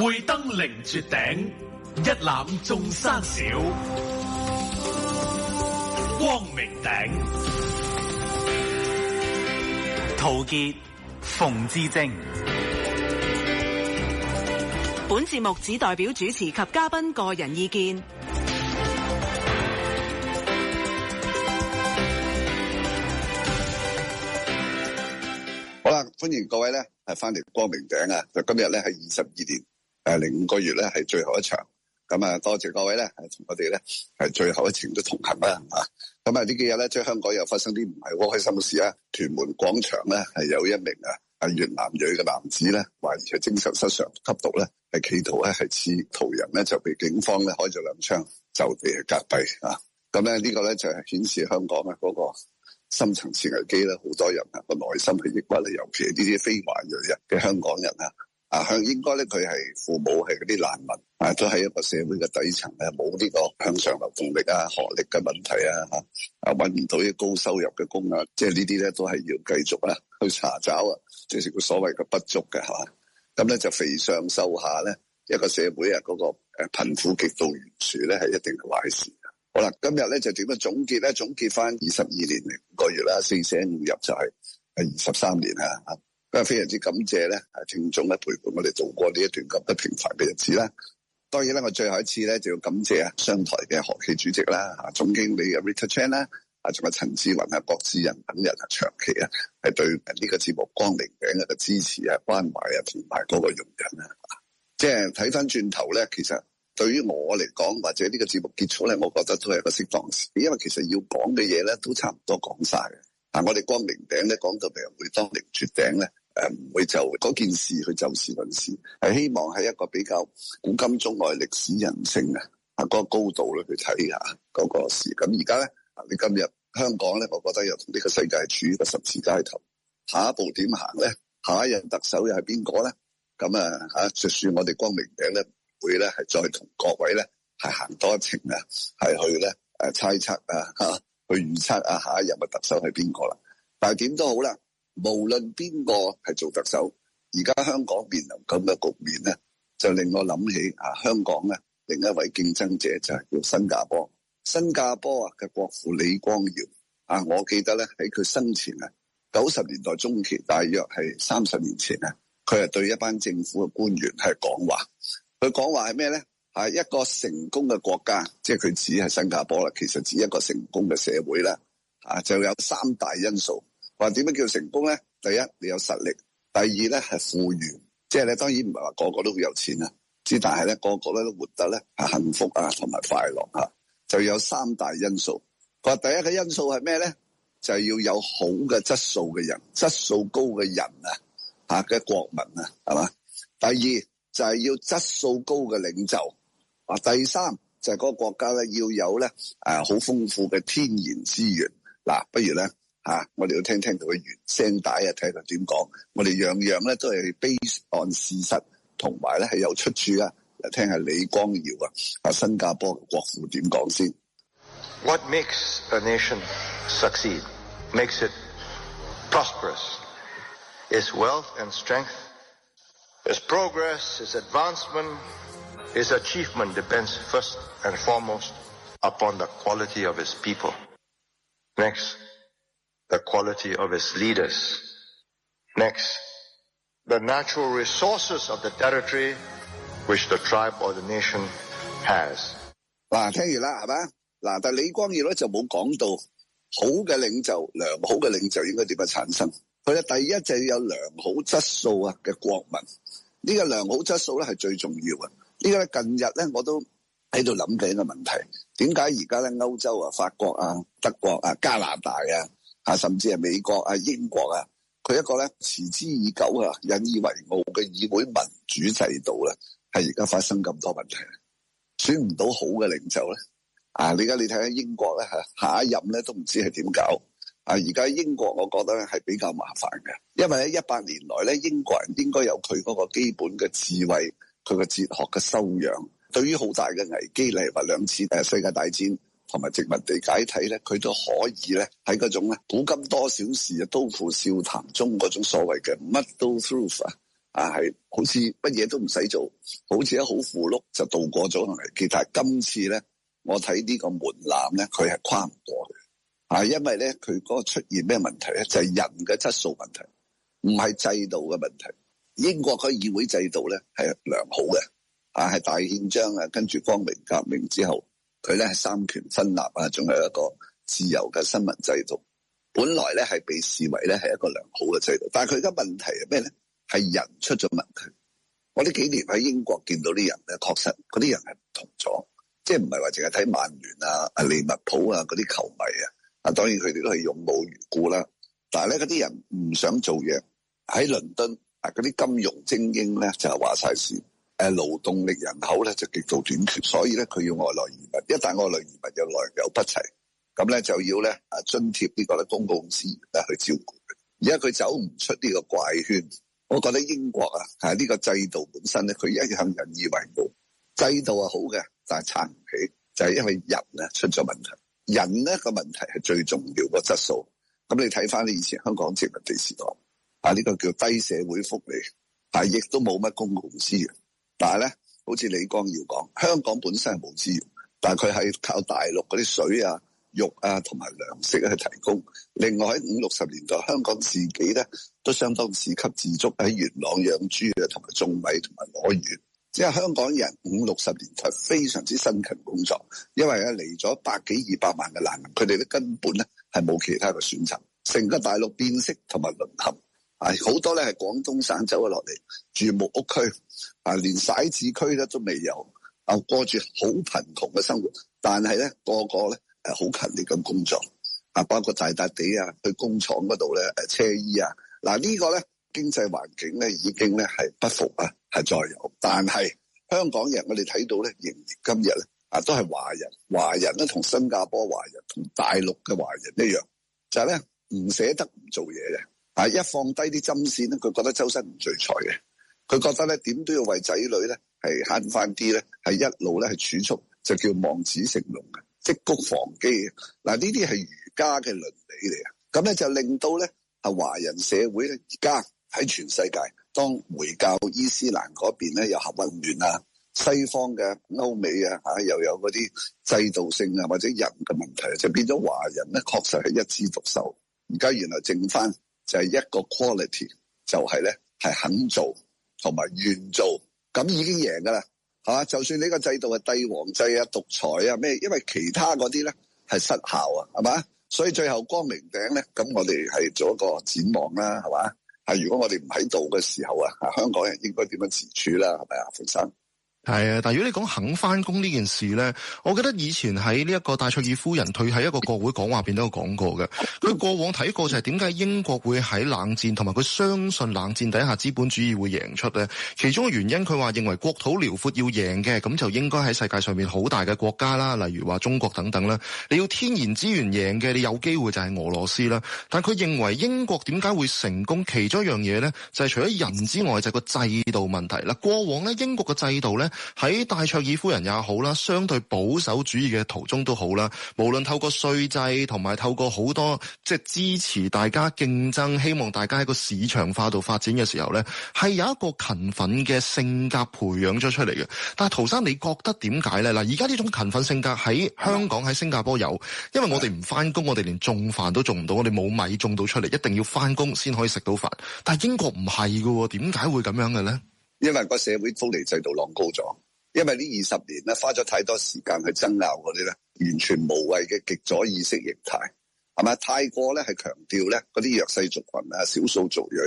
會登凌絕頂，一覽眾山小。光明頂，陶傑、馮智政。本節目只代表主持及嘉賓個人意見。好啦，歡迎各位咧係翻嚟光明頂啊！就今日咧係22年零5個月咧係最後一場，咁啊多謝各位咧係同我哋咧係最後一程都同行啦嚇。咁啊呢幾日咧，即係香港又發生啲唔係好開心嘅事啊！屯門廣場咧係有一名越南裔嘅男子咧，懷疑係精神失常吸毒咧，係企圖咧係刺途人咧，就被警方咧開咗2槍就地係隔斃啊！咁咧呢個咧就係顯示香港啊嗰個深層次危機咧，好多人個內心係抑鬱咧，尤其係呢啲非華裔嘅香港人應該咧佢係父母係嗰啲難民都喺一個社會嘅底層咧，冇呢個向上流動力學歷嘅問題揾唔到啲高收入嘅工即係呢啲咧都係要繼續去查找即係佢所謂嘅不足嘅咁咧就肥上瘦下咧，一個社會嗰個貧富極度懸殊咧係一定係壞事。好啦，今日咧就點樣總結咧？總結翻22年零5個月啦，4捨5入就係23年啦。咁啊，非常之感謝咧，聽眾咧陪伴我哋度過呢一段咁不平凡嘅日子啦。當然啦，我最後一次咧就要感謝商台嘅何啟主席啦，總經理Rita Chan 啦，仲有陳志雲郭志仁等人長期係對呢個節目光明頂嘅支持關懷同埋嗰個容忍即係睇翻轉頭咧，其實對於我嚟講，或者呢個節目結束咧，我覺得都係一個適當時，因為其實要講嘅嘢咧都差唔多講晒嘅。我哋光明頂咧講到明會當凌絕頂咧，唔會就嗰件事去就事論事，係希望喺一個比較古今中外歷史人性嗰個高度咧去睇下嗰個事。咁而家咧，你今日香港咧，我覺得又同呢個世界處於個十字街頭，下一步點行咧？下一任特首又係邊個咧？咁就算我哋光明頂咧，會咧係再同各位咧係行多一程係去咧猜測去預測下一任嘅特首係邊個啦。但係點都好啦，無論邊個係做特首，而家香港面臨咁嘅局面咧，就令我諗起香港咧另一位競爭者就係叫新加坡。新加坡嘅國父李光耀我記得咧喺佢生前90年代中期，大約係30年前佢係對一班政府嘅官員係講話。佢講話係咩咧？係一個成功嘅國家，即係佢指係新加坡啦。其實指一個成功嘅社會啦。就有3大因素。話點樣叫成功咧？第一，你有實力；第二咧係富裕，即係咧當然唔係話個個都會有錢但係咧個個咧都活得咧係幸福同埋快樂就有3大因素。佢話第一個因素係咩咧？就係要有好嘅質素嘅人，質素高嘅人嘅國民係嘛？第二就係要質素高嘅領袖。第三就係嗰個國家咧要有咧好豐富嘅天然資源。不如咧我哋要聽聽佢嘅原聲帶睇佢點講。我哋樣樣咧都係 based on 事實，同埋咧係有出處嚟聽下李光耀新加坡嘅國父點講先。What makes a nation succeed, makes it prosperous, is wealth and strength. Its progress, its advancement, its achievement depends first and foremost upon the quality of its people. Next, the quality of its leaders. Next, the natural resources of the territory which the tribe or the nation has. 聽完啦，係咪？但係李光耀咧就冇講到好嘅領袖、良好嘅領袖應該點樣產生。佢咧第一就要有良好質素嘅國民。呢個良好質素咧係最重要嘅。呢個咧近日咧我都喺度諗緊一個問題，點解而家咧歐洲法國德國加拿大甚至係美國英國佢一個咧持之以久引以為傲嘅議會民主制度咧，係而家發生咁多問題，選唔到好嘅領袖咧。你睇下英國咧下一任咧都唔知係點搞。而家英國我覺得咧係比較麻煩嘅，因為喺100年來咧英國人應該有佢嗰個基本嘅智慧，佢個哲學嘅修養。對於好大嘅危機，例如話2次世界大戰同埋殖民地解體咧，佢都可以咧喺嗰種咧古今多少事，都付笑談中嗰種所謂嘅 muddle through 係好似乜嘢都唔使做，好似一好符碌就度過咗危機。但係今次咧，我睇呢個門檻咧，佢係跨唔過嘅，因為咧佢嗰個出現咩問題咧，就係人嘅質素問題，唔係制度嘅問題。英國嗰議會制度咧係良好嘅，係大憲章啊，跟住光明革命之後，佢咧係三權分立啊，仲有一個自由嘅新聞制度。本來咧係被視為咧係一個良好嘅制度，但係佢而家問題係咩咧？係人出咗問題。我呢幾年喺英國見到啲人咧，確實嗰啲人係唔同咗，即係唔係話淨係睇曼聯啊、利物浦啊嗰啲球迷啊，當然佢哋都係勇武如故啦。但係咧嗰啲人唔想做嘢，喺倫敦嗰啲金融精英咧就係話晒事，勞動力人口咧就極度短缺，所以咧佢要外來移民，一旦外來移民又來有不齊。咁咧就要咧津貼呢個咧公共資源咧去照顧佢。而家佢走唔出呢個怪圈，我覺得英國呢個制度本身咧，佢一向引以為傲。制度係好嘅，但係撐唔起，就係因為人咧出咗問題。人咧個問題係最重要個質素。咁你睇翻你以前香港殖民地時代呢個叫低社會福利，亦都冇乜公共資源。但係咧，好似李光耀講，香港本身係冇資源，但係佢係靠大陸嗰啲水啊、肉啊同埋糧食去提供。另外喺50、60年代，香港自己咧都相當自給自足，喺元朗養豬啊，同埋種米同埋攞魚。即係香港人50、60年代非常之辛勤工作，因為嚟咗100幾200萬嘅難民，佢哋咧根本咧係冇其他嘅選擇。成個大陸變色同埋淪陷，好多咧係廣東省走咗落嚟住木屋區，連徙置區咧都未有，過住好貧窮嘅生活。但係咧個個咧好勤力咁工作，包括大笪地去工廠嗰度咧車衣呢個咧經濟環境咧已經咧係不復係再有。但係香港人我哋睇到咧仍然今日咧都係華人咧同新加坡華人同大陸嘅華人一樣，就係咧唔捨得唔做嘢嘅，一放低啲針線咧，佢覺得周身唔聚財嘅，佢覺得咧點都要為仔女咧係慳翻啲咧，係一路咧係儲蓄，就叫望子成龍嘅，積谷防饑嘅。呢啲係儒家嘅倫理嚟啊，咁咧就令到咧華人社會咧而家喺全世界，當回教伊斯蘭嗰邊咧有合混亂啊，西方嘅歐美又有嗰啲制度性或者人嘅問題，就變咗華人咧確實係一枝獨秀。而家原來剩翻就係一個 quality， 就係咧係肯做同埋願做，咁已經贏噶啦，就算你個制度係帝王制獨裁咩，因為其他嗰啲咧係失效係嘛？所以最後光明頂咧，咁我哋係做一個展望啦，係嘛？如果我哋唔喺度嘅時候香港人應該點樣自處啦？係咪馮生？係啊，但係如果你講肯翻工呢件事咧，我記得以前喺呢一個戴卓爾夫人退喺一個國會講話邊都有講過嘅。佢過往睇過就係點解英國會喺冷戰同埋佢相信冷戰底下資本主義會贏出咧？其中嘅原因佢話認為國土遼闊要贏嘅，咁就應該喺世界上面好大嘅國家啦，例如話中國等等啦。你要天然資源贏嘅，你有機會就係俄羅斯啦。但佢認為英國點解會成功？其中一樣嘢咧就係除咗人之外，就係個制度問題啦。過往咧英國嘅制度咧，喺戴卓爾夫人也好啦，相對保守主義嘅途中都好啦，無論透過稅制同埋透過好多即係支持大家競爭，希望大家喺個市場化度發展嘅時候咧，係有一個勤奮嘅性格培養咗出嚟嘅。但係陶生，你覺得點解咧？嗱，而家呢種勤奮性格喺香港、喺新加坡有，因為我哋唔翻工，我哋連種飯都種唔到，我哋冇米種到出嚟，一定要翻工先可以食到飯。但係英國唔係㗎，點解會咁樣嘅咧？因為個社會福利制度浪高咗，因為呢20年咧花咗太多時間去爭拗嗰啲咧，完全無謂嘅極左意識形態，係咪？太過咧係強調咧嗰啲弱勢族群少數族裔，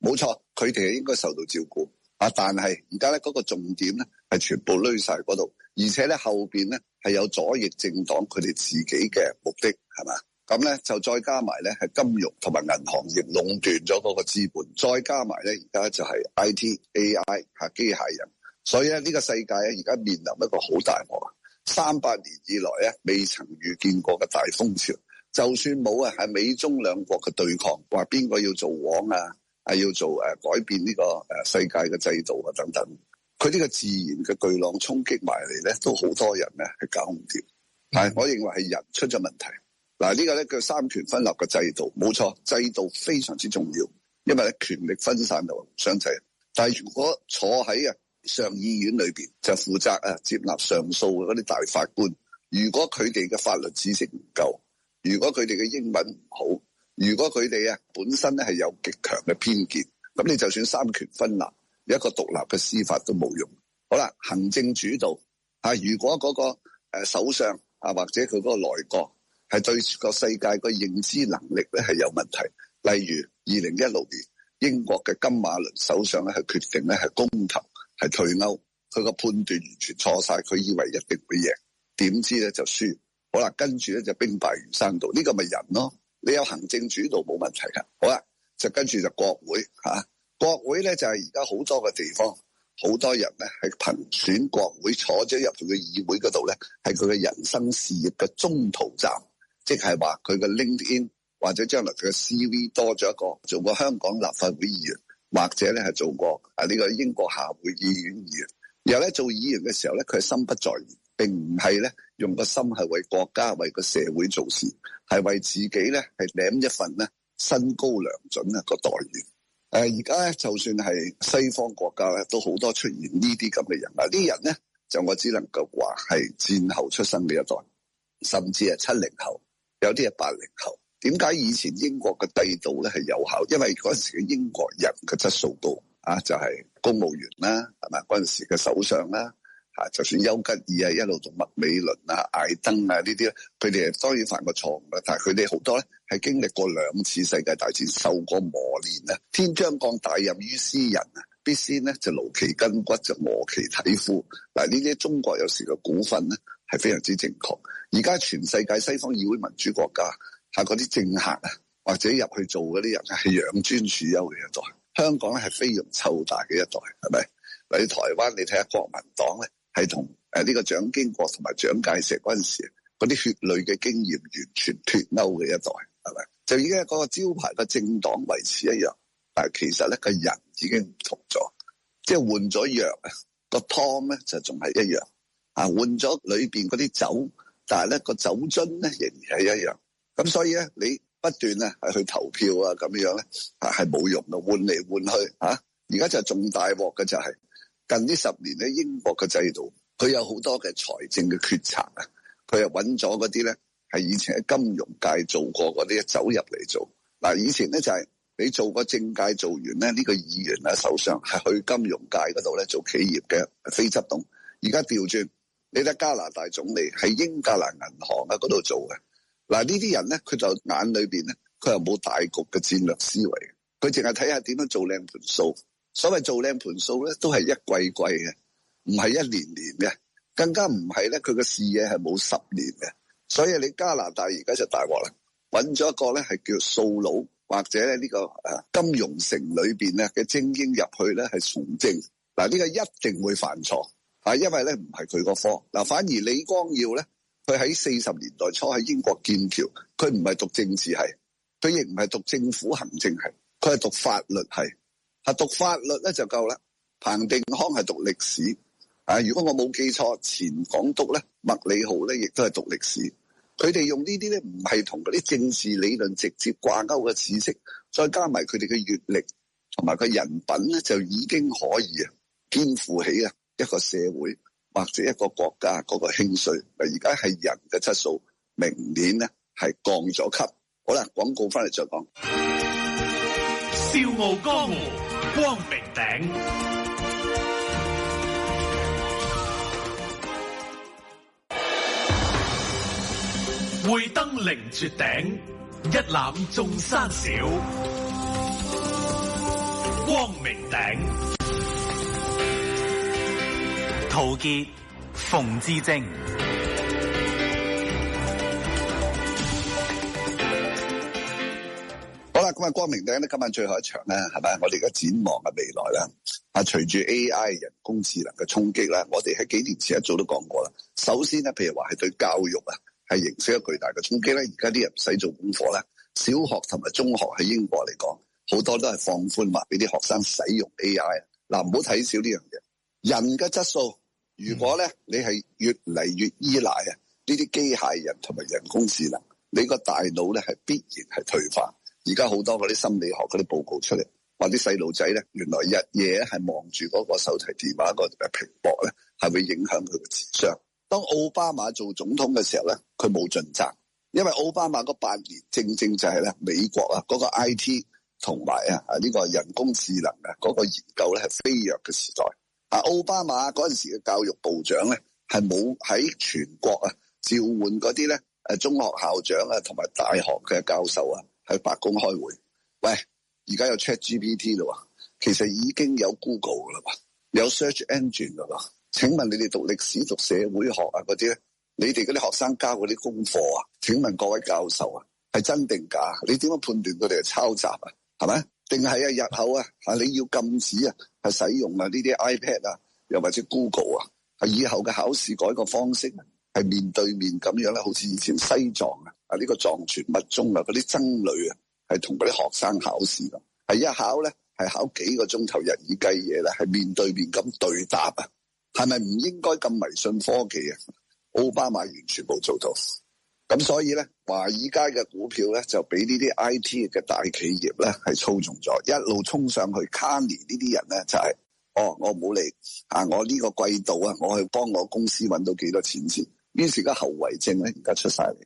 冇錯，佢哋係應該受到照顧，但係而家咧嗰個重點咧係全部攏晒嗰度，而且咧後邊咧係有左翼政黨佢哋自己嘅目的，係嘛？咁咧就再加埋咧係金融同埋銀行業壟斷咗嗰個資本，再加埋咧而家就係 IT、AI 機械人，所以咧呢個世界咧而家面臨一個好大鑊，300年以來咧未曾遇見過嘅大風潮。就算冇係美中兩國嘅對抗，話邊個要做王要做改變呢個世界嘅制度等等，佢呢個自然嘅巨浪衝擊埋嚟咧，都好多人咧係搞唔掂。但係我認為係人出咗問題。嗱，呢個咧叫三權分立嘅制度，冇錯，制度非常之重要，因為咧權力分散就唔相制。但係如果坐喺上議院裏邊就負責接納上訴嘅嗰啲大法官，如果佢哋嘅法律知識唔夠，如果佢哋嘅英文唔好，如果佢哋本身咧係有極強嘅偏見，咁你就算三權分立，一個獨立嘅司法都冇用。好啦，行政主導如果嗰個首相或者佢嗰個內閣係對個世界個認知能力咧係有問題，例如2016年英國嘅金馬倫首相咧係決定咧係公投係退歐，佢個判斷完全錯晒，佢以為一定會贏，點知咧就輸。好啦，跟住咧就兵敗如山倒，呢個咪人咯。你有行政主導冇問題㗎。好啦，就跟住就國會國會咧就係而家好多個地方，好多人咧係憑選國會坐咗入去嘅議會嗰度咧，係佢嘅人生事業嘅中途站，即係話佢嘅 LinkedIn 或者將來佢嘅 CV 多咗一個做過香港立法會議員，或者咧係做過呢個英國下會議院議員。然後咧做議員嘅時候咧，佢係心不在焉，並唔係咧用個心係為國家為個社會做事，係為自己咧係領一份咧薪高糧準個待遇。而家咧就算係西方國家咧，都好多出現呢啲咁嘅人。嗱，啲人咧就我只能夠話係戰後出生嘅一代，甚至係70後，有啲係80後。點解以前英國嘅制度咧係有效？因為嗰陣時嘅英國人嘅質素高就係公務員啦，係咪？嗰陣時嘅首相啦，就算丘吉爾一路同麥美倫艾登呢啲咧，佢哋當然犯過錯誤啦，但係佢哋好多咧係經歷過2次世界大戰，受過磨練啊。天將降大任於斯人必先咧就勞其筋骨，就磨其體膚。嗱，呢啲中國有時嘅股份咧係非常之正確。而家全世界西方議會民主國家嗰啲政客或者入去做嗰啲人係養尊處優嘅一代。香港咧係飛揚湊大嘅一代，係咪？嗱，你台灣你睇下國民黨咧係同呢個蔣經國同埋蔣介石嗰陣時嗰啲血淚嘅經驗完全脫鈎嘅一代，係咪？就已經係嗰個招牌嘅政黨維持一樣，但係其實咧個人已經唔同咗，即係換咗藥個湯咧就仲係一樣換咗裏邊嗰啲酒，但係咧個酒樽咧仍然係一樣。咁所以咧你不斷係去投票咁樣咧係冇用嘅，換嚟換去而家就仲大鑊嘅就係近呢10年咧英國嘅制度，佢有好多嘅財政嘅決策佢又揾咗嗰啲咧係以前喺金融界做過嗰啲走入嚟做。嗱，以前咧就係你做過政界做完咧呢個議員首相係去金融界嗰度咧做企業嘅非執董，而家調轉，你睇加拿大總理喺英格蘭銀行嗰度做嘅。嗱，呢啲人咧，佢就眼裏邊咧，佢又冇大局嘅戰略思維，佢淨係睇下點樣做靚盤數。所謂做靚盤數咧，都係一季季嘅，唔係一年年嘅，更加唔係咧，佢嘅視野係冇10年嘅。所以你加拿大而家就大鑊啦，揾咗一個咧係叫數佬，或者咧呢個金融城裏邊咧嘅精英入去咧係從政。嗱，呢個一定會犯錯因為咧唔係佢個科。嗱，反而李光耀咧。佢喺40年代初喺英國劍橋，佢唔係讀政治系，佢亦唔係讀政府行政系，佢係讀法律系。讀法律咧就夠啦。彭定康係讀歷史，如果我冇記錯，前港督咧麥理浩咧亦都係讀歷史。佢哋用呢啲咧唔係同嗰啲政治理論直接掛鈎嘅知識，再加埋佢哋嘅閱歷同埋個人品咧，就已經可以肩負起一個社會或者一個國家嗰個興衰。而家係人嘅質素，明年咧係降咗級。好啦，廣告翻嚟再講。笑傲江湖，光明頂，會登凌絕頂，一覽眾山小。光明頂。陶傑、馮智政。好啦，咁光明頂咧今晚最後一場咧，係咪？我哋而家展望嘅未來啦。隨住 AI 人工智能嘅衝擊啦，我哋喺幾年前一早都講過啦。首先咧，譬如話係對教育係形成一個巨大嘅衝擊咧。而家啲人唔使做功課啦，小學同埋中學喺英國嚟講，好多都係放寬話俾啲學生使用 AI。嗱，唔好睇少呢樣嘢。人嘅質素，如果咧你係越嚟越依賴呢啲機械人同埋人工智能，你個大腦咧係必然係退化。而家好多嗰啲心理學嗰啲報告出嚟，話啲細路仔咧，原來日夜係望住嗰個手提電話個屏幕咧，係會影響佢嘅智商。當奧巴馬做總統嘅時候咧，佢冇盡責，因為奧巴馬嗰8年正正就係咧美國啊嗰個 IT 同埋呢個人工智能啊嗰個研究咧係飛躍嘅時代。奧巴馬嗰陣時嘅教育部長咧係冇喺全國啊召喚嗰啲咧中學校長啊同埋大學嘅教授啊喺白宮開會。喂，而家有 ChatGPT 啦，其實已經有 Google 啦，有 Search Engine 啦。請問你哋讀歷史、讀社會學啊嗰啲咧，你哋嗰啲學生交嗰啲功課啊，請問各位教授啊，係真定假？你點樣判斷佢哋係抄襲啊？係咪？定係日後你要禁止係使用呢啲 iPad 啊，又或者 Google 啊，係以後嘅考試改個方式係面對面咁樣咧，好似以前西藏呢個藏傳密宗嗰啲僧侶係同嗰啲學生考試㗎，係一考咧係考幾個鐘頭日以繼夜咧，係面對面咁對答啊，係咪唔應該咁迷信科技啊？奧巴馬完全冇做到，咁所以咧華爾街嘅股票咧就俾呢啲 IT 嘅大企業咧係操縱咗，一路衝上去。卡尼呢啲人咧就係我唔好理我呢個季度我去幫我公司搵到幾多錢先，於是而家後遺症咧而家出晒嚟。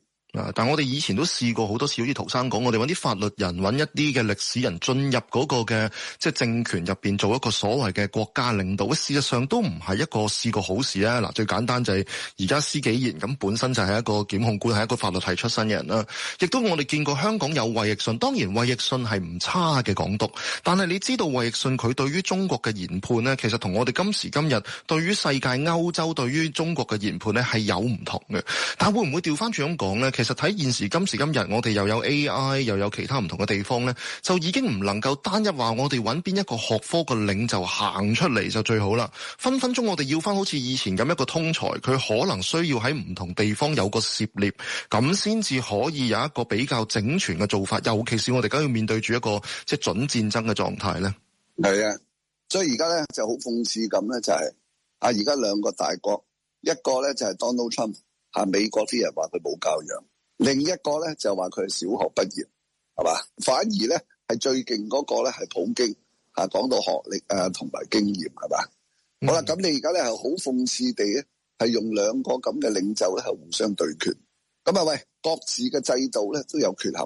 但我哋以前都試過好多次，好似陶生講，我哋揾啲法律人，揾一啲嘅歷史人進入嗰個嘅即係政權入邊做一個所謂嘅國家領導，事實上都唔係一個試過好事啊！嗱，最簡單就係而家施紀賢咁本身就係一個檢控官，係一個法律系出身嘅人啦。亦都我哋見過香港有衛奕信，當然衛奕信係唔差嘅港督，但係你知道衛奕信佢對於中國嘅研判呢，其實同我哋今時今日對於世界歐洲對於中國嘅研判呢係有唔同嘅。但會唔會調翻轉咁講呢？其實睇現時今時今日，我哋又有 AI， 又有其他唔同嘅地方咧，就已經唔能夠單一話我哋揾邊一個學科嘅領袖行出嚟就最好啦。分分鐘我哋要翻好似以前咁一個通才，佢可能需要喺唔同地方有個涉獵，咁先至可以有一個比較整全嘅做法。尤其是我哋梗要面對住一個即係準戰爭嘅狀態咧。係啊，所以而家咧就好諷刺咁咧，就係而家兩個大國，一個咧就係 Donald Trump，美國啲人話佢冇教養。另一個咧就話佢係小學畢業，係嘛？反而咧係最勁嗰個咧係普京，講到學歷同埋經驗，係嘛？好啦，咁你而家咧係好諷刺地咧，係用兩個咁嘅領袖咧係互相對決。咁喂，各自嘅制度咧都有缺陷。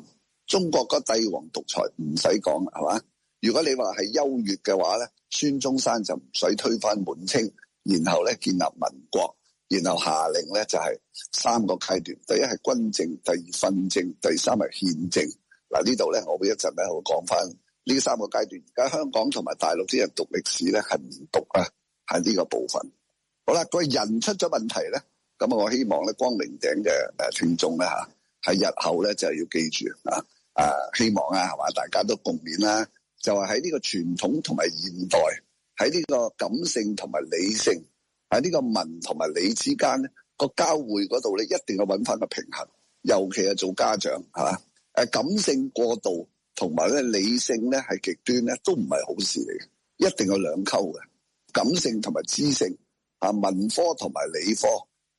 中國個帝王獨裁唔使講，係嘛？如果你話係優越嘅話咧，孫中山就唔使推翻滿清，然後咧建立民國。然後下令咧就係3個階段，第一係軍政，第二訓政，第3係憲政。嗱，呢度咧我會一陣咧我講翻呢3個階段。而家香港同埋大陸啲人讀歷史咧係唔讀係呢個部分。好啦，個人出咗問題咧，咁我希望咧光明頂嘅聽眾咧喺日後咧就係要記住希望係嘛，大家都共勉啦。就係喺呢個傳統同埋現代，喺呢個感性同埋理性，喺呢個文同埋理之間咧，個交匯嗰度咧，一定要揾翻個平衡。尤其係做家長，係嘛？感性過度同埋咧理性咧係極端咧，都唔係好事嚟嘅。一定要兩溝嘅感性同埋知性，文科同埋理科，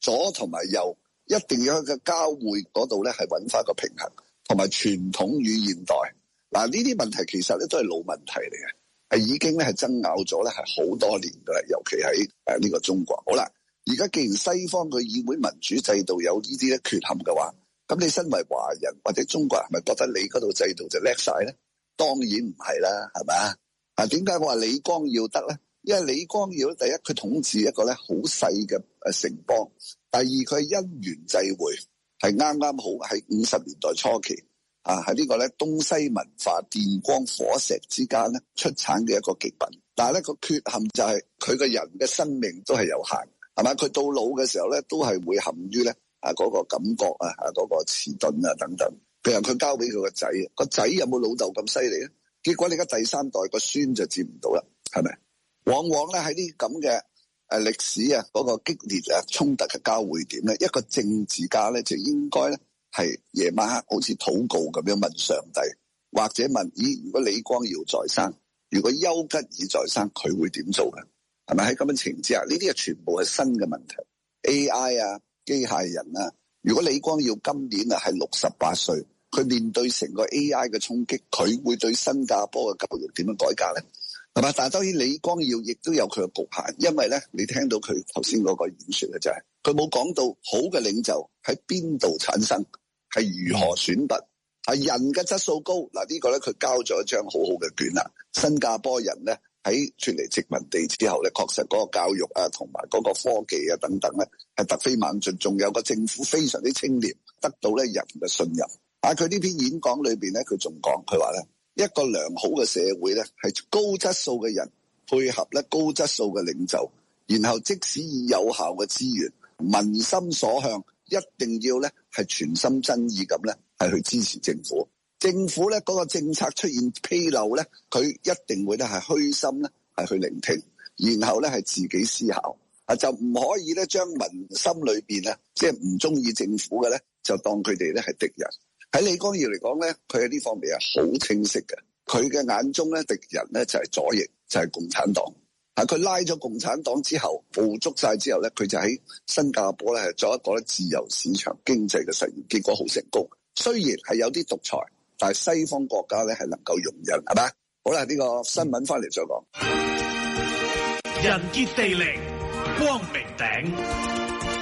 左同埋右，一定要喺個交匯嗰度咧係揾翻個平衡，同埋傳統與現代。嗱，呢啲問題其實咧都係老問題嚟嘅。係已經咧係爭拗咗咧係好多年噶啦，尤其喺呢個中國。好啦，而家既然西方嘅議會民主制度有呢啲咧缺陷嘅話，咁你身為華人或者中國人，係咪覺得你嗰度制度就叻晒咧？當然唔係啦，係咪？點解我話李光耀得咧？因為李光耀第一佢統治一個咧好細嘅城邦，第二佢係因緣際會，係啱啱好喺50年代初期。喺呢個咧東西文化、電光火石之間咧出產嘅一個極品，但係咧個缺陷就係佢個人嘅生命都係有限，係咪？佢到老嘅時候咧都係會陷於咧嗰個感覺嗰個遲鈍等等。譬如佢交俾佢個仔有冇老豆咁犀利咧？結果你而家第3代個孫就接唔到啦，係咪？往往咧喺呢咁嘅歷史嗰個激烈衝突嘅交匯點咧，一個政治家咧就應該咧。係夜晚黑好似禱告咁樣問上帝，或者問如果李光耀在生，如果丘吉爾在生，佢會點做嘅？係咪？喺咁嘅情況之下，呢啲全部係新嘅問題。AI 機械人如果李光耀今年係68歲，佢面對成個 AI 嘅衝擊，佢會對新加坡嘅教育點樣改革咧？係嘛？但係當然李光耀亦都有佢嘅局限，因為咧你聽到佢頭先嗰個演說咧，就係佢冇講到好嘅領袖喺邊度產生，係如何選拔，係人嘅質素高。嗱呢個咧佢交咗一張好好嘅卷啦。新加坡人咧喺脫離殖民地之後咧，確實嗰個教育啊同埋嗰個科技啊等等咧係突飛猛進，仲有個政府非常之清廉，得到咧人嘅信任。佢呢篇演講裏邊咧，佢仲講佢話咧。一個良好嘅社會咧，係高質素嘅人配合咧高質素嘅領袖，然後即使以有效嘅資源、民心所向，一定要咧係全心真意咁咧係去支持政府。政府咧嗰個政策出現紕漏咧，佢一定會咧係虛心咧係去聆聽，然後咧係自己思考。就唔可以咧將民心裏邊啊，即係唔中意政府嘅咧，就當佢哋咧係敵人。喺李光耀嚟講咧，佢喺呢方面係好清晰嘅。佢嘅眼中咧，敵人咧就係左翼，就係共產黨。佢拉咗共產黨之後，捕捉晒之後咧，佢就喺新加坡咧係做一個自由市場經濟嘅實驗，結果好成功。雖然係有啲獨裁，但係西方國家咧係能夠容忍，係咪？好啦，呢個新聞翻嚟再講。人傑地靈，光明頂。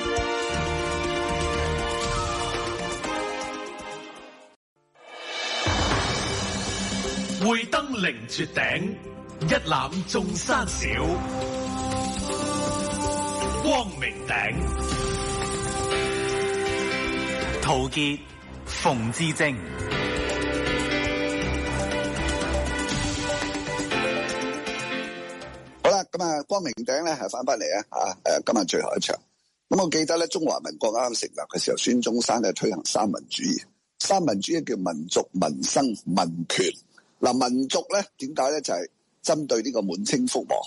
會登凌絕頂，一覽眾山小。光明頂。陶傑、馮智政。好啦，咁啊，光明頂咧係翻返嚟啊！今日最後一場。咁我記得咧，中華民國啱啱成立嘅時候，孫中山咧推行三民主義。三民主義叫民族、民生、民權。嗱，民族咧點解咧就係針對呢個滿清覆亡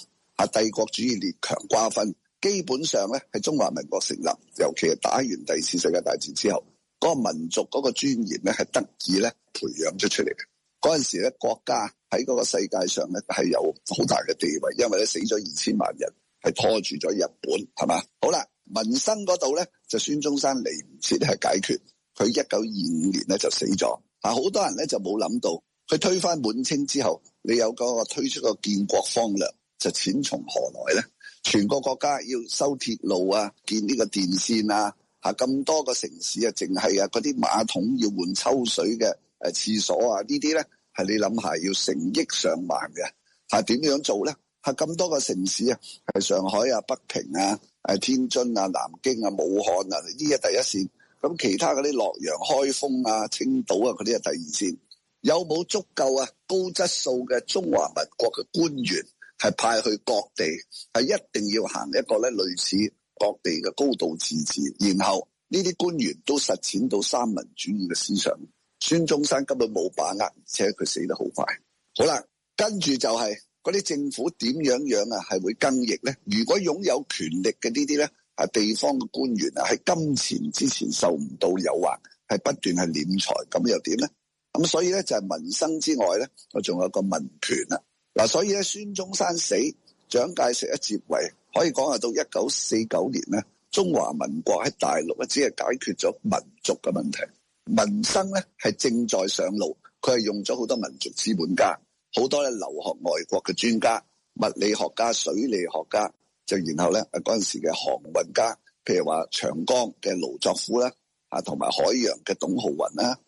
帝國主義列強瓜分，基本上咧係中華民國成立，尤其係打完第二次世界大戰之後，嗰個民族嗰個尊嚴咧係得以咧培養咗出嚟嘅。嗰陣時咧，國家喺嗰個世界上咧係有好大嘅地位，因為咧死咗2000萬人，係拖住咗日本，係嘛？好啦，民生嗰度咧就孫中山嚟唔切係解決，佢1925年咧就死咗。好多人咧就冇諗到。佢推翻滿清之後，你有嗰個推出個建國方略，就錢從何來咧？全個國家要修鐵路啊，建呢個電線啊，咁多個城市啊，淨係嗰啲馬桶要換抽水嘅廁所啊，呢啲咧係你諗下要成億上萬嘅，點樣做咧？咁多個城市啊，係上海啊、北平啊、天津啊、南京啊、武漢啊，呢啲係第一線，咁其他嗰啲洛陽、開封啊、青島啊嗰啲係第二線。有冇足夠高質素嘅中華民國嘅官員係派去各地，係一定要行一個咧類似各地嘅高度自治，然後呢啲官員都實踐到三民主義嘅思想。孫中山根本冇把握，而且佢死得好快。好啦，跟住就係嗰啲政府點樣係會更易咧？如果擁有權力嘅呢啲咧，地方嘅官員喺金錢之前受唔到誘惑，係不斷係斂財，咁又點咧？咁所以咧就係民生之外咧，我仲有個民權啦。嗱，所以咧孫中山死，蔣介石一接位，可以講係到1949年咧，中華民國喺大陸咧只係解決咗民族嘅問題，民生咧係正在上路。佢係用咗好多民族資本家，好多咧留學外國嘅專家、物理學家、水利學家，就然後咧嗰陣時嘅航運家，譬如話長江嘅盧作孚啦，同埋海洋嘅董浩雲啦。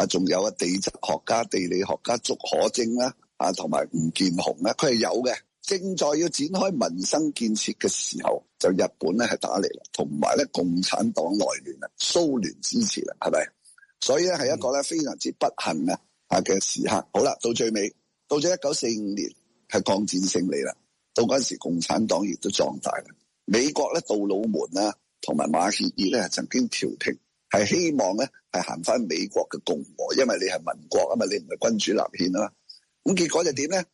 仲有地質學家、地理學家竺可楨啦，同埋吳健雄啦，佢係有嘅。正在要展開民生建設嘅時候，就日本咧係打嚟啦，同埋咧共產黨內亂啦，蘇聯支持啦，係咪？所以咧係一個咧非常之不幸嘅時刻。好啦，到最尾，到咗1945年係抗戰勝利啦，到嗰陣時共產黨亦都壯大啦。美國咧杜魯門啊，同埋馬歇爾咧曾經調停。係希望咧，係行翻美國嘅共和，因為你係民國啊嘛，你唔係君主立憲啊嘛。咁結果就點咧？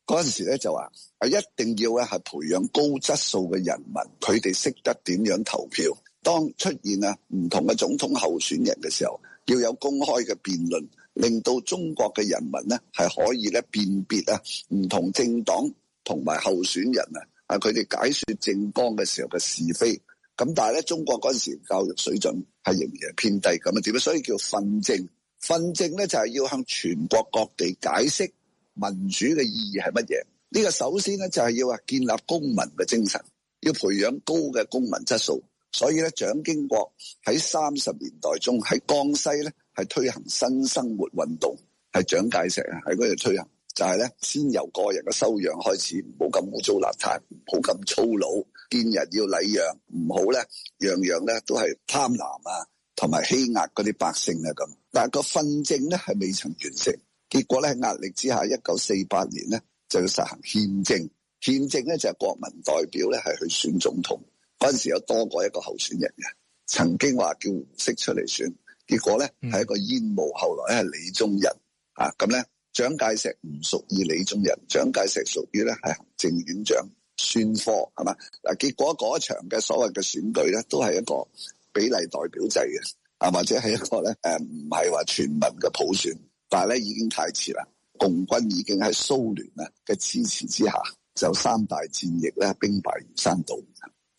嗰陣時咧就話一定要咧係培養高質素嘅人民，佢哋識得點樣投票。當出現唔同嘅總統候選人嘅時候，要有公開嘅辯論，令到中國嘅人民咧係可以咧辨別唔同政黨同埋候選人佢哋解說政綱嘅時候嘅是非。咁但係咧，中國嗰陣時教育水準係仍然係偏低，咁點咧？所以叫訓政，訓政咧就係要向全國各地解釋民主嘅意義係乜嘢。呢個首先咧就係要建立公民嘅精神，要培養高嘅公民質素。所以咧，蔣經國喺30年代中喺江西咧係推行新生活運動，係蔣介石喺嗰度推行，就係咧先由個人嘅修養開始，唔好咁污糟邋遢，唔好咁粗魯，見人要禮讓，唔好咧樣樣咧都係貪婪啊，同埋欺壓嗰啲百姓啊咁。但係個訓政咧係未曾完成，結果咧喺壓力之下，1948年咧就要實行憲政。憲政咧就係國民代表咧係去選總統。嗰陣時有多過一個候選人嘅，曾經話叫胡適出嚟選，結果咧係一個煙霧，後來咧係李宗仁啊，咁咧蔣介石唔屬於李宗仁，蔣介石屬於咧係行政院長孫科，係嘛？嗱，結果嗰一場嘅所謂嘅選舉咧，都係一個比例代表制嘅，啊或者係一個咧唔係話全民嘅普選，但係咧已經太遲啦，共軍已經喺蘇聯啊嘅支持之下，就3大戰役咧兵敗如山倒。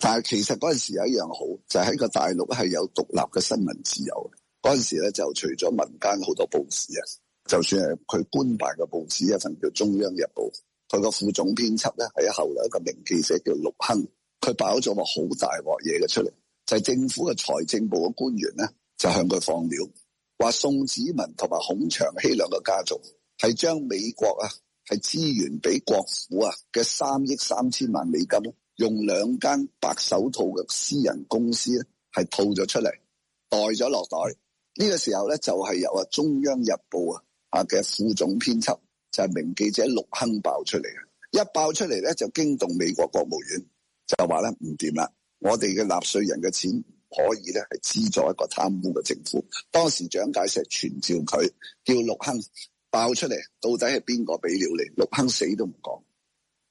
但係其實嗰陣時有一樣好，就喺個大陸係有獨立嘅新聞自由。嗰陣時咧就除咗民間好多報紙啊，就算係佢官辦嘅報紙一份叫《中央日報》，佢個副總編輯咧係後來一個名記者叫陸亨，佢爆咗個好大鑊嘢嘅出嚟，就係政府嘅財政部嘅官員咧就向佢放料，話宋子文同埋孔祥熙兩個家族係將美國啊係支援俾國府啊嘅3億3千萬美金，用2間白手套嘅私人公司咧，係套咗出嚟，袋咗落袋。呢個時候咧，就係由中央日報嘅副總編輯，就係名記者陸亨爆出嚟嘅。一爆出嚟咧，就驚動美國國務院，就話咧唔掂啦，我哋嘅納稅人嘅錢可以咧係資助一個貪污嘅政府。當時蔣介石傳召佢，叫陸亨爆出嚟，到底係邊個俾料你？陸亨死都唔講。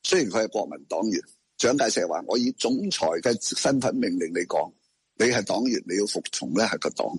雖然佢係國民黨員。蔣介石話：我以總裁嘅身份命令你講，你係黨員，你要服從咧係個黨。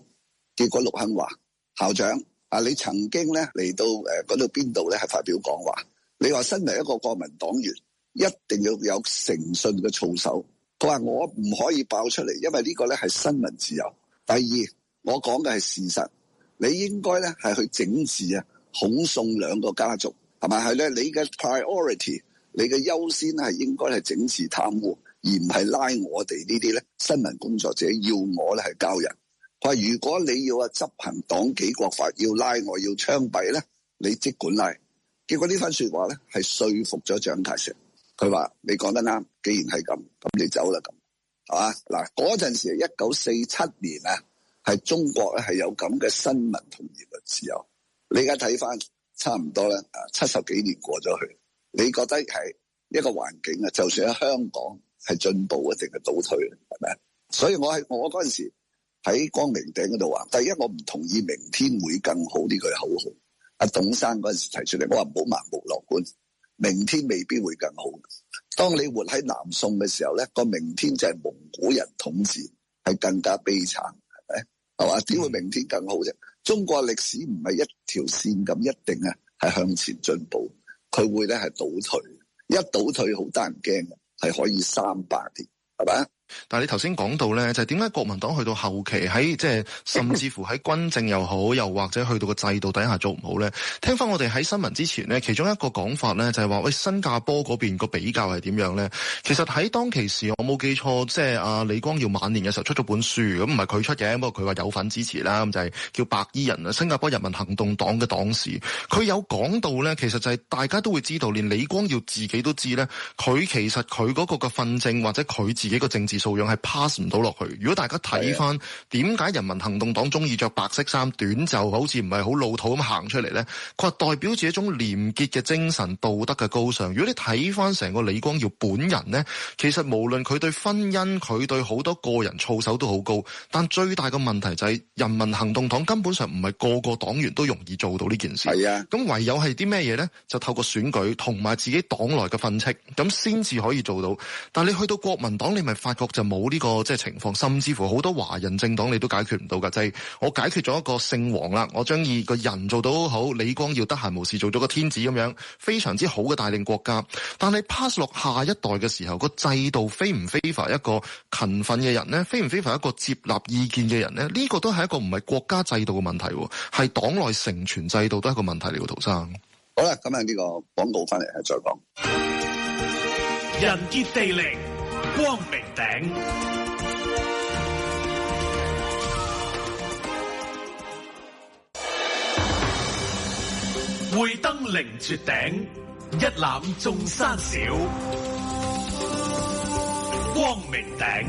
結果陸亨話：校長啊，你曾經咧嚟到嗰度邊度咧係發表講話，你話身為一個國民黨員，一定要有誠信嘅操守。佢話我唔可以爆出嚟，因為呢個咧係新聞自由。第二，我講嘅係事實，你應該咧係去整治啊，孔宋兩個家族係咪係咧？你嘅 priority。你嘅優先係應該係整治貪污，而唔係拉我哋呢啲咧新聞工作者要我咧係教人。佢話如果你要執行黨紀國法，要拉我要槍斃咧，你即管拉。結果呢番說話咧係說服咗蔣介石。佢話你講得啱，既然係咁，咁你走啦咁，係嘛？嗱，嗰陣時1947年啊，係中國咧係有咁嘅新聞同言論自由。你而家睇翻差唔多咧70幾年過咗去。你覺得係一個環境啊？就算喺香港係進步啊，定係倒退咧？係咪？所以我嗰陣時喺光明頂嗰度話，第一我唔同意明天會更好呢句口號。阿董生嗰陣時提出嚟，我話唔好盲目樂觀，明天未必會更好。當你活喺南宋嘅時候咧，個明天就係蒙古人統治，係更加悲慘，係咪？係嘛？點會明天更好啫？中國歷史唔係一條線咁，一定啊係向前進步。佢會咧係倒退，一倒退好得人驚嘅，係可以300年，係咪？但係你頭先講到咧，就係點解國民黨去到後期喺即係甚至乎喺軍政又好，又或者去到個制度底下做唔好咧？聽翻我哋喺新聞之前咧，其中一個講法咧就係話，喂，新加坡嗰邊個比較係點樣咧？其實喺當其時，我冇記錯，即係阿李光耀晚年嘅時候出咗本書，咁唔係佢出嘅，不過佢話有份支持啦，咁就係叫白衣人啊，新加坡人民行動黨嘅黨史。佢有講到咧，其實就係大家都會知道，連李光耀自己都知咧，佢其實佢嗰個嘅訓政或者佢自己個政治素養係 pass 唔到落去。如果大家睇翻點解人民行動黨中意着白色衫短袖，好似唔係好老土咁行出嚟呢？佢話代表住一種廉潔嘅精神、道德嘅高尚。如果你睇翻成個李光耀本人呢，其實無論佢對婚姻、佢對好多個人操守都好高，但最大嘅問題就係人民行動黨根本上唔係個個黨員都容易做到呢件事。係啊，咁唯有係啲咩嘢呢？就透過選舉同埋自己黨內嘅訓斥，咁先至可以做到。但你去到國民黨，你咪發覺就冇呢個即係情況，甚至乎好多華人政黨你都解決唔到㗎，就係我解決咗一個聖王啦，我將個人做到好，李光耀得閒無事做咗個天子咁樣，非常之好嘅帶領國家。但係 pass 落下一代嘅時候，個制度非唔非法一個勤奮嘅人呢？非唔非法一個接納意見嘅人呢？呢個都係一個唔係國家制度嘅問題，係黨內承傳制度都係一個問題嚟嘅，陶生。好啦，咁呢個廣告翻嚟係再講。人傑地靈，光明頂。會登凌絕頂，一覽眾山小。光明頂。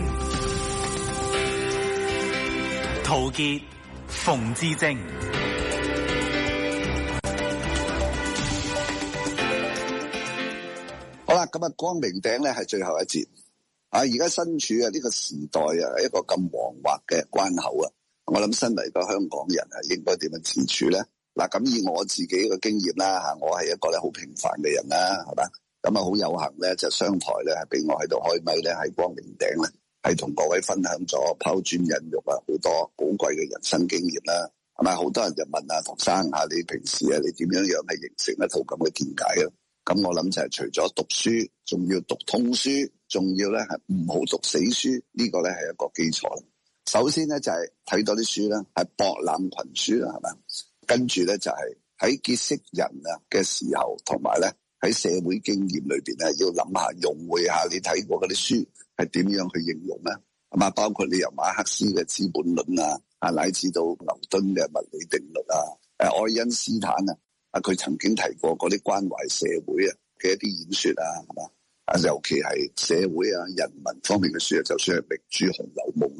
陶傑、馮智政。好啦，咁光明頂咧係最後一節。而家身處呢個時代一個咁惶惑嘅關口啊，我諗身為個香港人應該點樣自處咧？嗱，咁以我自己嘅經驗啦，我係一個咧好平凡嘅人啦，係嘛？咁好有幸咧，就商台咧係俾我喺度開咪咧，喺光明頂咧係同各位分享咗拋磚引玉好多寶貴嘅人生經驗啦，係咪？好多人就問陶生你平時你點樣係形成一套咁嘅見解啊？咁我諗就係除咗讀書，仲要讀通書，仲要咧係唔好讀死書，呢個咧係一個基礎。首先咧就係睇多啲書啦，係博覽群書啦，係咪？跟住咧就係喺結識人嘅時候，同埋咧喺社會經驗裏邊咧，要諗下融會下你睇過嗰啲書係點樣去形容咧，係嘛？包括你由馬克思嘅《資本論》乃至到牛頓嘅物理定律愛因斯坦佢曾經提過嗰啲關懷社會嘅一啲演說係嘛？尤其係社會人民方面嘅書就算係名著《紅樓夢》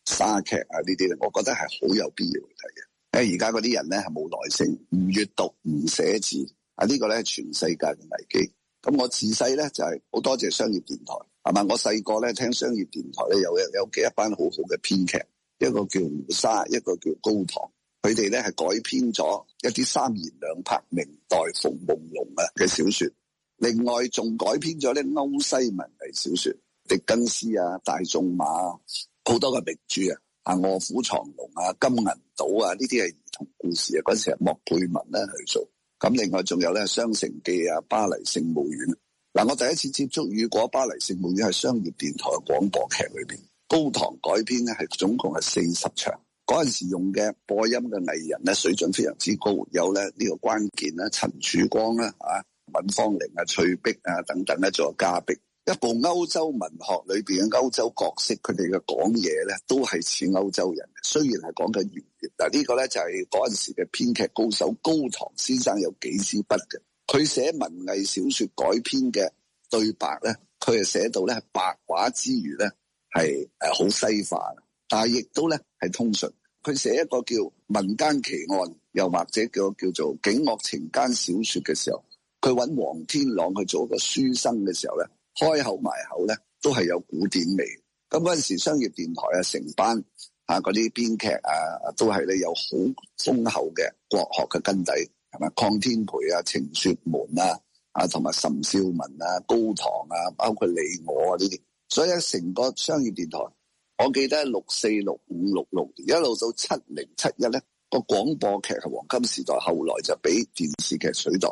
沙劇呢啲咧，我覺得係好有必要去睇嘅。而家嗰啲人咧係冇耐性，唔閱讀，唔寫字呢個咧係全世界嘅危機。咁我自細咧就係好多謝商業電台，係嘛？我細個咧聽商業電台咧有一班好好嘅編劇，一個叫胡沙，一個叫高堂。佢哋咧係改編咗一啲三言兩拍明代馮夢龍嘅小說，另外仲改編咗咧歐西文藝小說，狄更斯大仲馬好多嘅名著臥虎藏龍金銀島呢啲係兒童故事嗰陣時係莫佩文咧去做。咁另外仲有咧雙城記巴黎聖母院。我第一次接觸雨果巴黎聖母院係商業電台嘅廣播劇裏邊，高堂改編咧係總共係40場。嗰陣時用嘅播音嘅藝人咧水準非常之高，有咧呢個關鍵陳曙光尹芳玲翠碧等等咧，仲有嘉碧。一部歐洲文學裏邊嘅歐洲角色，佢哋嘅講嘢咧都係似歐洲人嘅，雖然係講緊粵語。嗱，呢個咧就係嗰陣時嘅編劇高手高堂先生有幾支筆嘅。佢寫文藝小說改編嘅對白咧，佢係寫到咧白話之餘咧係好西化，但係亦都咧係通順。佢寫一個叫民間奇案，又或者叫做警惡情奸小說嘅時候，佢揾黃天朗去做個書生嘅時候咧，開口埋口咧都係有古典味。咁嗰陣時商業電台成班嗰啲編劇都係咧有好豐厚嘅國學嘅根底，係咪？鄺天培程雪門同埋岑少文高堂包括你我呢啲，所以成個商業電台。我記得64、65、66年一路到70、71咧，個廣播劇係黃金時代，後來就俾電視劇取代。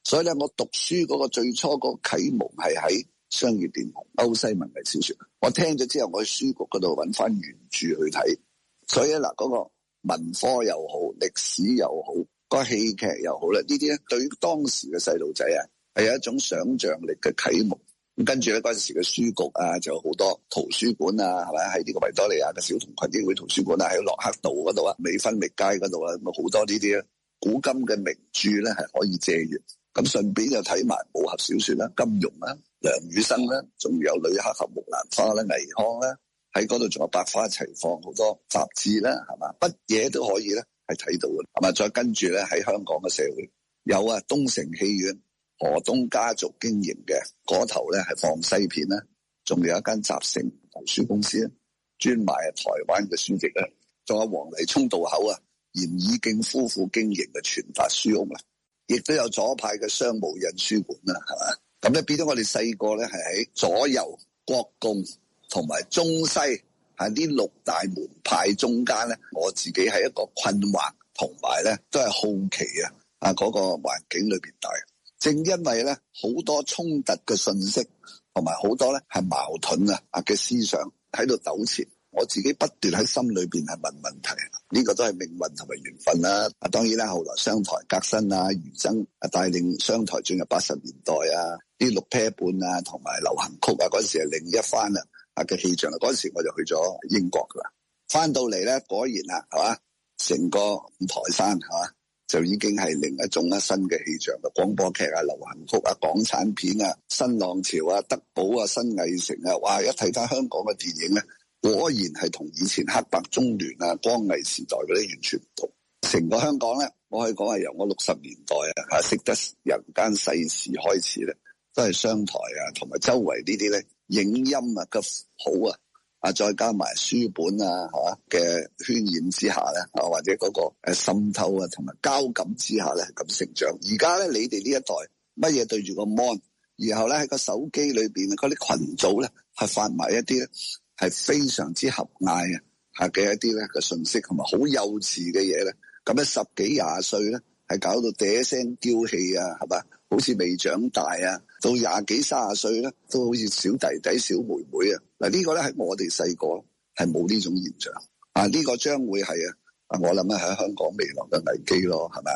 所以咧，我讀書嗰個最初嗰個啟蒙係喺商業電台歐西文藝小說。我聽咗之後，我去書局嗰度揾翻原著去睇。所以嗱，嗰個文科又好，歷史又好，個戲劇又好咧，呢啲咧對於當時嘅細路仔係有一種想像力嘅啟蒙。咁跟住咧，嗰陣時嘅書局就有好多圖書館係咪？喺呢個維多利亞嘅小童群益會圖書館喺洛克道嗰度美分域街嗰度咁好多呢啲古今嘅名著咧係可以借閱。咁順便又睇埋武俠小說啦、金庸啦、梁羽生啦，仲有女黑俠木蘭花啦、倪匡啦，喺嗰度仲有百花齊放好多雜誌啦，係嘛？乜嘢都可以咧係睇到嘅，係嘛？再跟住咧喺香港嘅社會有東城戲院。何東家族經營嘅嗰頭咧係放西片啦，仲有一間集成圖書公司咧，專賣台灣嘅書籍咧，仲有黃泥涌道口嚴以敬夫婦經營嘅傳發書屋亦都有左派嘅商務印書館啦，係嘛？咁咧變咗我哋細個咧係喺左右國共同埋中西喺呢六大門派中間咧，我自己係一個困惑，同埋咧都係好奇嗰個環境裏邊大。正因為咧好多衝突嘅信息，同埋好多咧係矛盾嘅思想喺度糾纏，我自己不斷喺心裏邊係問問題，呢個都係命運同埋緣分啦。當然啦，後來商台革新余爭帶領商台進入80年代呢六 pair 半同埋流行曲嗰時係另一番嘅氣象啦。嗰時我就去咗英國噶啦，翻到嚟咧果然係嘛，成個五台山係嘛，就已經係另一種新嘅氣象嘅廣播劇流行曲港產片新浪潮德寶新藝城哇！一睇翻香港嘅電影咧，果然係同以前黑白中聯光藝時代嗰啲完全唔同。成個香港咧，我可以講係由我60年代識得人間世事開始咧，都係商台同埋周圍呢啲咧影音嘅好再加埋書本嘅渲染之下咧或者嗰個滲透同埋交感之下咧咁成長。而家咧你哋呢一代乜嘢對住個 mon， 然後咧喺個手機裏邊嗰啲群組咧係發埋一啲咧係非常之狹隘嘅一啲咧嘅信息，同埋好幼稚嘅嘢咧，咁咧10幾20歲咧係搞到嗲聲嬌氣係嘛，好似未長大到20幾30歲咧都好似小弟弟小妹妹嗱，呢個咧喺我哋細個係冇呢種現象呢個將會係我諗喺香港未來嘅危機咯，係咪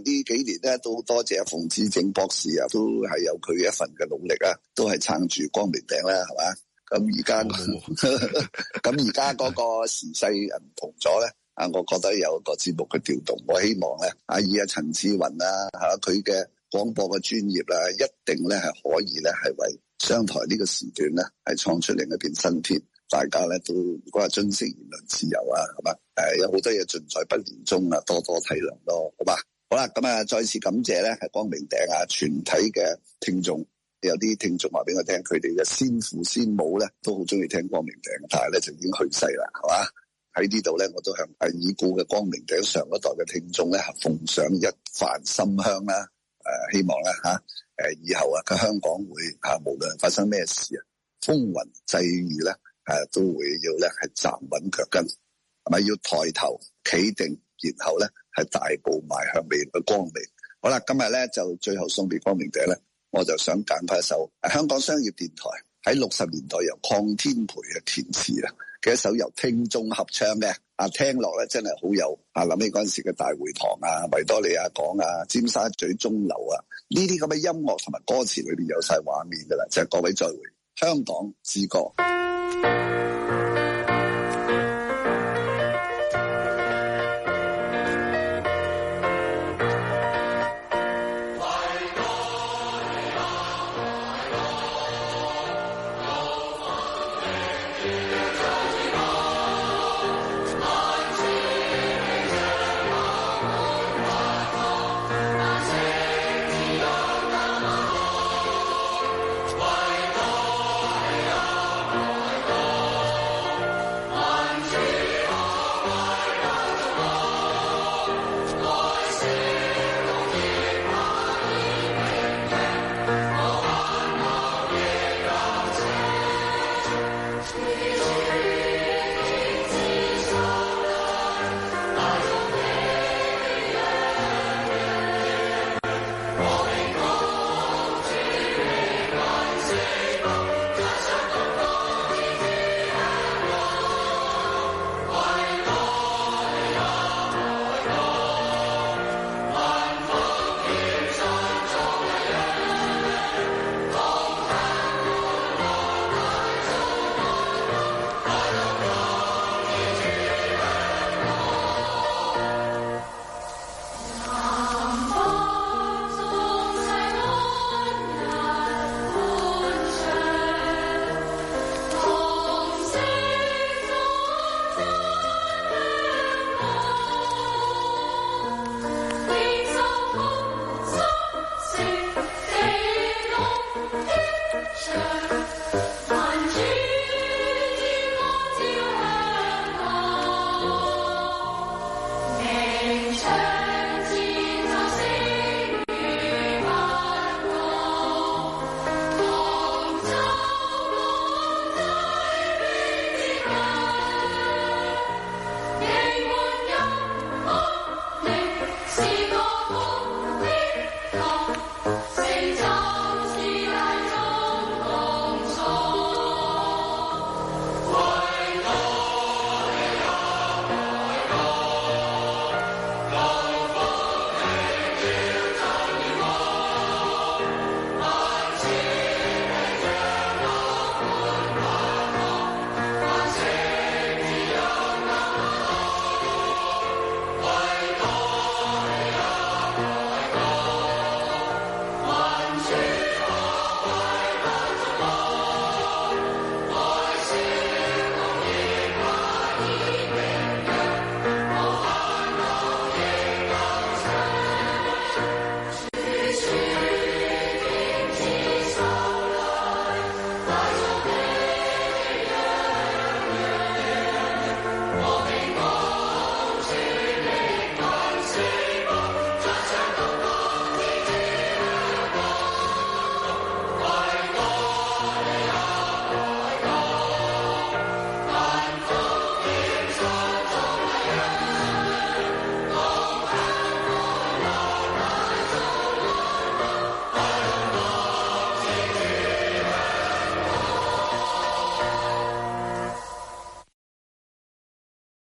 呢幾年咧都多謝馮智政博士都係有佢一份嘅努力都係撐住光明頂啦，係嘛。咁而家嗰個時勢唔同咗咧我覺得有個節目嘅調動，我希望咧以陳志雲佢嘅廣播嘅專業一定咧係可以咧係為商台呢個時段咧係創出另一片新天。大家咧都如果係珍惜言論自由係嘛，有好多嘢盡在不言中多多體諒咯，好嘛？好啦，咁再次感謝咧係光明頂全體嘅聽眾。有啲聽眾話俾我聽，佢哋嘅先父先母咧都好中意聽光明頂，但係咧就已經去世啦，係嘛？喺呢度咧，我都向已故嘅光明頂上一代嘅聽眾咧奉上一瓣心香啦。希望咧以後嘅香港會無論發生咩事風雲際遇咧都會要咧係站穩腳跟，係咪要抬頭企定，然後咧係大步邁向未來嘅光明。好啦，今日咧就最後送俾光明頂咧。我就想揀翻一首香港商業電台喺60年代由鄺天培填詞嘅一首由聽眾合唱嘅聽落咧真係好有諗起嗰陣時嘅大會堂維多利亞港尖沙咀鐘樓呢啲咁嘅音樂同埋歌詞裏邊有晒畫面噶啦，就係各位再會香港之歌。